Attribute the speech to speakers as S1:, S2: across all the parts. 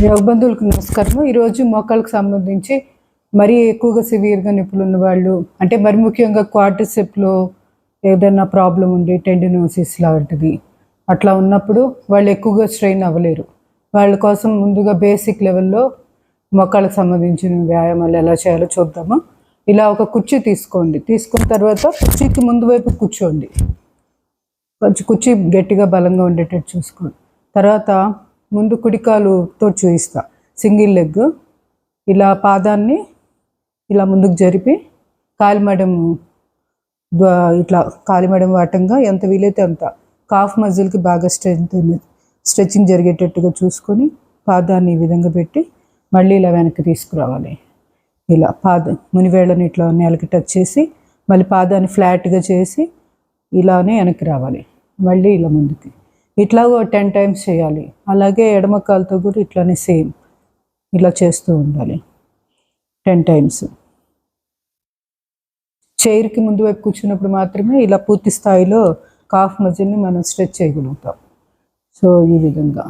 S1: యోగ బంధువులకు నమస్కారం. ఈరోజు మోకాళ్ళకు సంబంధించి మరీ ఎక్కువగా సివియర్గా నొప్పులు ఉన్న వాళ్ళు, అంటే మరి ముఖ్యంగా క్వాడ్రిసెప్లో ఏదైనా ప్రాబ్లం ఉండి టెండినోసిస్ లాంటిది అట్లా ఉన్నప్పుడు వాళ్ళు ఎక్కువగా స్ట్రెయిన్ అవ్వలేరు. వాళ్ళ కోసం ముందుగా బేసిక్ లెవెల్లో మోకాళ్ళకు సంబంధించిన వ్యాయామాలు ఎలా చేయాలో చూద్దాము. ఇలా ఒక కుర్చీ తీసుకోండి. తీసుకున్న తర్వాత కుర్చీకి ముందు వైపు కూర్చోండి. కొంచెం కుర్చీ గట్టిగా బలంగా ఉండేటట్టు చూసుకోండి. తర్వాత ముందు కుడికాలుతో చూయిస్తా, సింగిల్ లెగ్. ఇలా పాదాన్ని ఇలా ముందుకు జరిపి కాలిమడం ఇట్లా కాలిమడం వాటంగా ఎంత వీలైతే అంత కాఫ్ మజిల్కి బాగా స్ట్రెచ్చింగ్ జరిగేటట్టుగా చూసుకొని పాదాన్ని ఈ విధంగా పెట్టి మళ్ళీ ఇలా వెనక్కి తీసుకురావాలి. ఇలా మునివేళ్ళని ఇట్లా నేలకి టచ్ చేసి మళ్ళీ పాదాన్ని ఫ్లాట్గా చేసి ఇలానే వెనక్కి రావాలి. మళ్ళీ ఇలా ముందుకి ఇట్లా 10 times చేయాలి. అలాగే ఎడమ కాలుతో కూడా ఇట్లానే సేమ్ ఇలా చేస్తూ ఉండాలి 10 times. చైర్కి ముందు వైపు కూర్చున్నప్పుడు మాత్రమే ఇలా పూర్తి స్థాయిలో కాఫ్ మజిల్ని మనం స్ట్రెచ్ చేయగలుగుతాం. సో ఈ విధంగా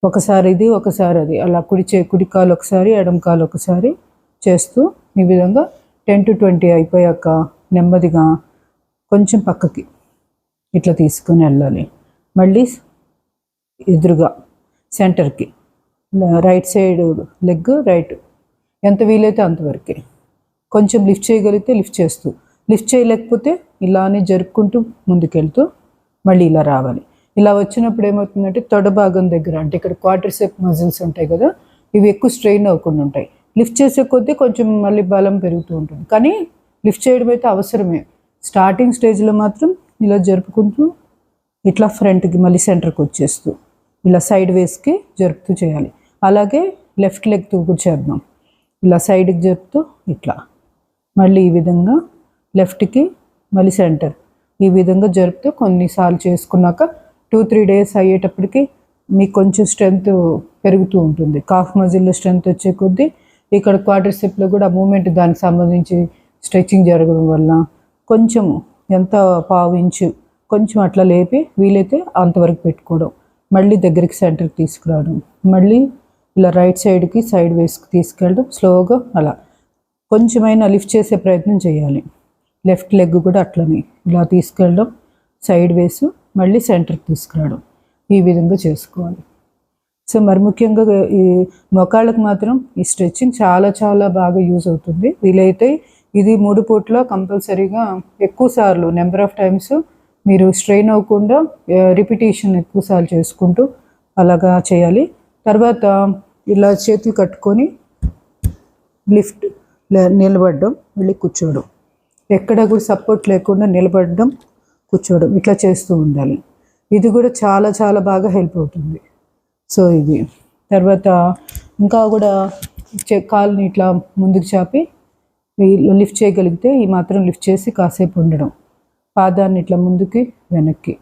S1: ఒకసారి ఇది ఒకసారి అది అలా కుడి కాలు ఒకసారి ఎడమ కాలు ఒకసారి చేస్తూ ఈ విధంగా 10 to 20 అయిపోయాక నెమ్మదిగా కొంచెం పక్కకి ఇట్లా తీసుకొని వెళ్ళాలి. మళ్ళీ ఎదురుగా సెంటర్కి రైట్ సైడ్ లెగ్ రైట్ ఎంత వీలైతే అంతవరకే. కొంచెం లిఫ్ట్ చేయగలిగితే లిఫ్ట్ చేస్తూ, లిఫ్ట్ చేయలేకపోతే ఇలానే జరుపుకుంటూ ముందుకెళ్తూ మళ్ళీ ఇలా రావాలి. ఇలా వచ్చినప్పుడు ఏమవుతుందంటే తొడ భాగం దగ్గర, అంటే ఇక్కడ క్వాడ్రిసెప్ మజిల్స్ ఉంటాయి కదా, ఇవి ఎక్కువ స్ట్రెయిన్ అవ్వకుండా ఉంటాయి. లిఫ్ట్ చేసే కొద్దీ కొంచెం మళ్ళీ బలం పెరుగుతూ ఉంటుంది. కానీ లిఫ్ట్ చేయడం అయితే అవసరమే. స్టార్టింగ్ స్టేజ్లో మాత్రం ఇలా జరుపుకుంటూ ఇట్లా ఫ్రంట్కి మళ్ళీ సెంటర్కి వచ్చేస్తూ ఇలా సైడ్ వేస్కి జరుపుతూ చేయాలి. అలాగే లెఫ్ట్ లెగ్తో కూడా చేద్దాం. ఇలా సైడ్కి జరుపుతూ ఇట్లా మళ్ళీ ఈ విధంగా లెఫ్ట్కి మళ్ళీ సెంటర్ ఈ విధంగా జరుపుతూ కొన్నిసార్లు చేసుకున్నాక 2-3 days అయ్యేటప్పటికి మీకు కొంచెం స్ట్రెంగ్త్ పెరుగుతూ ఉంటుంది. కాఫ్ మజిల్లో స్ట్రెంగ్త్ వచ్చే కొద్దీ ఇక్కడ క్వాడ్రిసెప్లో కూడా మూమెంట్ దానికి సంబంధించి స్ట్రెచ్చింగ్ జరగడం వల్ల కొంచెం ఎంత 1/2 ఇంచు కొంచెం అట్లా లేపి వీలైతే అంతవరకు పెట్టుకోవడం, మళ్ళీ దగ్గరికి సెంటర్కి తీసుకురావడం, మళ్ళీ ఇలా రైట్ సైడ్కి సైడ్ వేస్కి తీసుకెళ్ళడం. స్లోగా అలా కొంచెమైనా లిఫ్ట్ చేసే ప్రయత్నం చేయాలి. లెఫ్ట్ లెగ్ కూడా అట్లనే ఇలా తీసుకెళ్ళడం, సైడ్ వేసు మళ్ళీ సెంటర్కి తీసుకురావడం, ఈ విధంగా చేసుకోవాలి. సో మరి ముఖ్యంగా ఈ మోకాళ్ళకు మాత్రం ఈ స్ట్రెచ్చింగ్ చాలా చాలా బాగా యూజ్ అవుతుంది. వీలైతే ఇది 3 పూట్ల కంపల్సరీగా ఎక్కువ సార్లు నెంబర్ ఆఫ్ టైమ్స్ మీరు స్ట్రెయిన్ అవ్వకుండా రిపిటేషన్ ఎక్కువసార్లు చేసుకుంటూ అలాగా చేయాలి. తర్వాత ఇలా చేతులు కట్టుకొని లిఫ్ట్ నిలబడడం, మళ్ళీ కూర్చోవడం, ఎక్కడ కూడా సపోర్ట్ లేకుండా నిలబడడం, కూర్చోవడం, ఇట్లా చేస్తూ ఉండాలి. ఇది కూడా చాలా చాలా బాగా హెల్ప్ అవుతుంది. సో ఇది తర్వాత ఇంకా కూడా కాలుని ఇట్లా ముందుకు చాపి లిఫ్ట్ చేయగలిగితే ఈ మాత్రం లిఫ్ట్ చేసి కాసేపు ఉండడం, పాదాన్ని ఇట్లా ముందుకి వెనక్కి,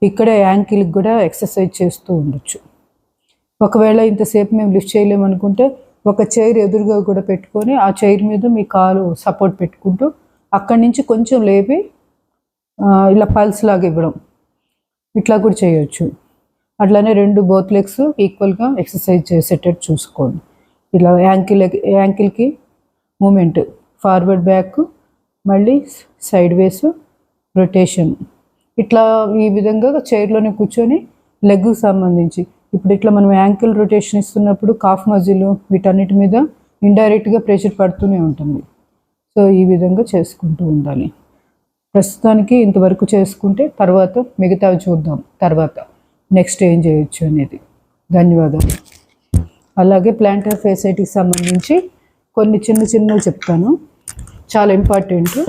S1: ఇక్కడ యాంకిల్కి కూడా ఎక్సర్సైజ్ చేస్తూ ఉండొచ్చు. ఒకవేళ ఇంతసేపు మేము లిఫ్ట్ చేయలేమనుకుంటే ఒక చైర్ ఎదురుగా కూడా పెట్టుకొని ఆ చైర్ మీద మీ కాలు సపోర్ట్ పెట్టుకుంటూ అక్కడి నుంచి కొంచెం లేపి ఇలా పల్స్ లాగా ఇవ్వడం, ఇట్లా కూడా చేయొచ్చు. అట్లానే బోత్ లెగ్స్ ఈక్వల్గా ఎక్సర్సైజ్ చేసేటట్టు చూసుకోండి. ఇలా యాంకిల్కి మూమెంట్ ఫార్వర్డ్ బ్యాక్, మళ్ళీ సైడ్ వేసు రొటేషన్, ఇట్లా ఈ విధంగా చైర్లోనే కూర్చొని లెగ్కు సంబంధించి ఇప్పుడు ఇట్లా మనం యాంకిల్ రొటేషన్ ఇస్తున్నప్పుడు కాఫ్ మజిల్ వీటన్నిటి మీద ఇండైరెక్ట్గా ప్రెషర్ పడుతూనే ఉంటుంది. సో ఈ విధంగా చేసుకుంటూ ఉండాలి. ప్రస్తుతానికి ఇంతవరకు చేసుకుంటే తర్వాత మిగతావి చూద్దాం, తర్వాత నెక్స్ట్ ఏం చేయొచ్చు అనేది. ధన్యవాదాలు. అలాగే ప్లాంటర్ ఫేసైటికి సంబంధించి కొన్ని చిన్నవి చెప్తాను, చాలా ఇంపార్టెంట్.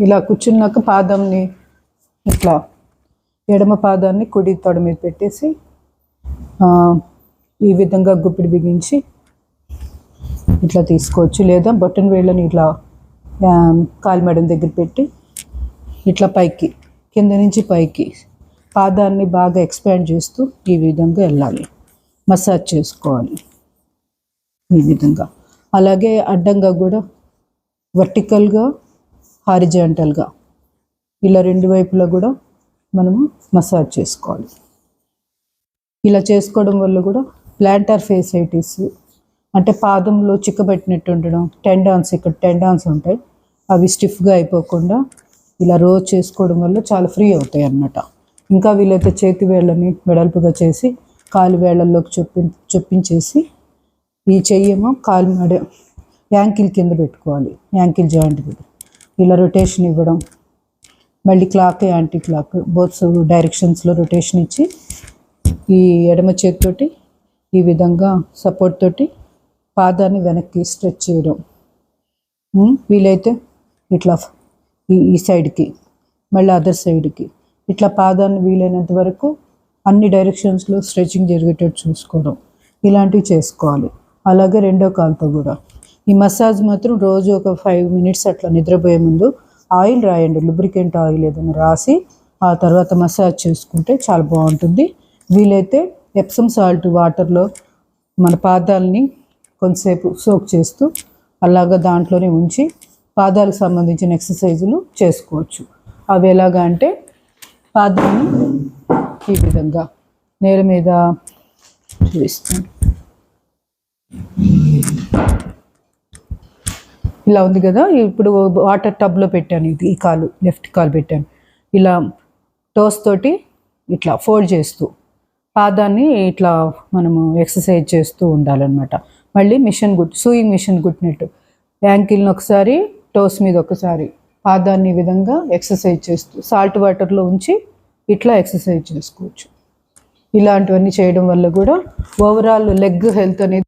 S1: ఇలా కూర్చున్నాక పాదంని ఇట్లా ఎడమ పాదాన్ని కుడి తొడ మీద పెట్టేసి ఈ విధంగా గుప్పిడి బిగించి ఇట్లా తీసుకోవచ్చు. లేదా బొట్టన వేళ్ళని ఇట్లా కాలిమెడం దగ్గర పెట్టి ఇట్లా పైకి, కింద నుంచి పైకి పాదాన్ని బాగా ఎక్స్పాండ్ చేస్తూ ఈ విధంగా వెళ్ళాలి. మసాజ్ చేసుకోవాలి ఈ విధంగా. అలాగే అడ్డంగా కూడా వర్టికల్గా హారిజాంటల్గా ఇలా 2 వైపులా కూడా మనము మసాజ్ చేసుకోవాలి. ఇలా చేసుకోవడం వల్ల కూడా ప్లాంటార్ ఫేసైటిస్ అంటే పాదంలో చిక్కబెట్టినట్టు ఉండడం, టెండాన్స్ ఇక్కడ టెండాన్స్ ఉంటాయి, అవి స్టిఫ్గా అయిపోకుండా ఇలా రోజు చేసుకోవడం వల్ల చాలా ఫ్రీ అవుతాయి అన్నమాట. ఇంకా వీలైతే చేతి వేళ్ళని వెడల్పుగా చేసి కాలు వేళ్ళల్లోకి చొప్పించేసి ఈ చెయ్యేమో కాలు మడ యాంకిల్ కింద పెట్టుకోవాలి, యాంకిల్ జాయింట్ మీద ఇలా రొటేషన్ ఇవ్వడం, మళ్ళీ క్లాక్ యాంటీ క్లాక్ బోత్ డైరెక్షన్స్లో రొటేషన్ ఇచ్చి ఈ ఎడమ చేతితోటి ఈ విధంగా సపోర్ట్ తోటి పాదాన్ని వెనక్కి స్ట్రెచ్ చేయడం. వీలైతే ఇట్లా ఈ సైడ్కి మళ్ళీ అదర్ సైడ్కి ఇట్లా పాదాన్ని వీలైనంత వరకు అన్ని డైరెక్షన్స్లో స్ట్రెచింగ్ జరిగేటట్టు చూసుకోవడం, ఇలాంటివి చేసుకోవాలి. అలాగే రెండో కాలుతో కూడా ఈ మసాజ్ మాత్రం రోజు ఒక 5 minutes అట్లా నిద్రపోయే ముందు ఆయిల్ రాయండి, లూబ్రికెంట్ ఆయిల్ ఏదైనా రాసి ఆ తర్వాత మసాజ్ చేసుకుంటే చాలా బాగుంటుంది. వీలైతే ఎప్సమ్ సాల్ట్ వాటర్లో మన పాదాలని కొంతసేపు సోక్ చేస్తూ అలాగా దాంట్లోనే ఉంచి పాదాలకు సంబంధించిన ఎక్సర్సైజులు చేసుకోవచ్చు. అవి ఎలాగా అంటే పాదాన్ని ఈ విధంగా నేల మీద చూపిస్తాను, ఇలా ఉంది కదా. ఇప్పుడు వాటర్ టబ్లో పెట్టాను, ఇది ఈ కాలు లెఫ్ట్ కాలు పెట్టాను, ఇలా టోస్ తోటి ఇట్లా ఫోల్డ్ చేస్తూ పాదాన్ని ఇట్లా మనము ఎక్సర్సైజ్ చేస్తూ ఉండాలన్నమాట. మళ్ళీ మిషన్ సూయింగ్ మిషన్ కుట్టినట్టు యాంకిల్ని ఒకసారి టోస్ మీద ఒకసారి పాదాన్ని ఈ విధంగా ఎక్సర్సైజ్ చేస్తూ సాల్ట్ వాటర్లో ఉంచి ఇట్లా ఎక్సర్సైజ్ చేసుకోవచ్చు. ఇలాంటివన్నీ చేయడం వల్ల కూడా ఓవరాల్ లెగ్ హెల్త్ అనేది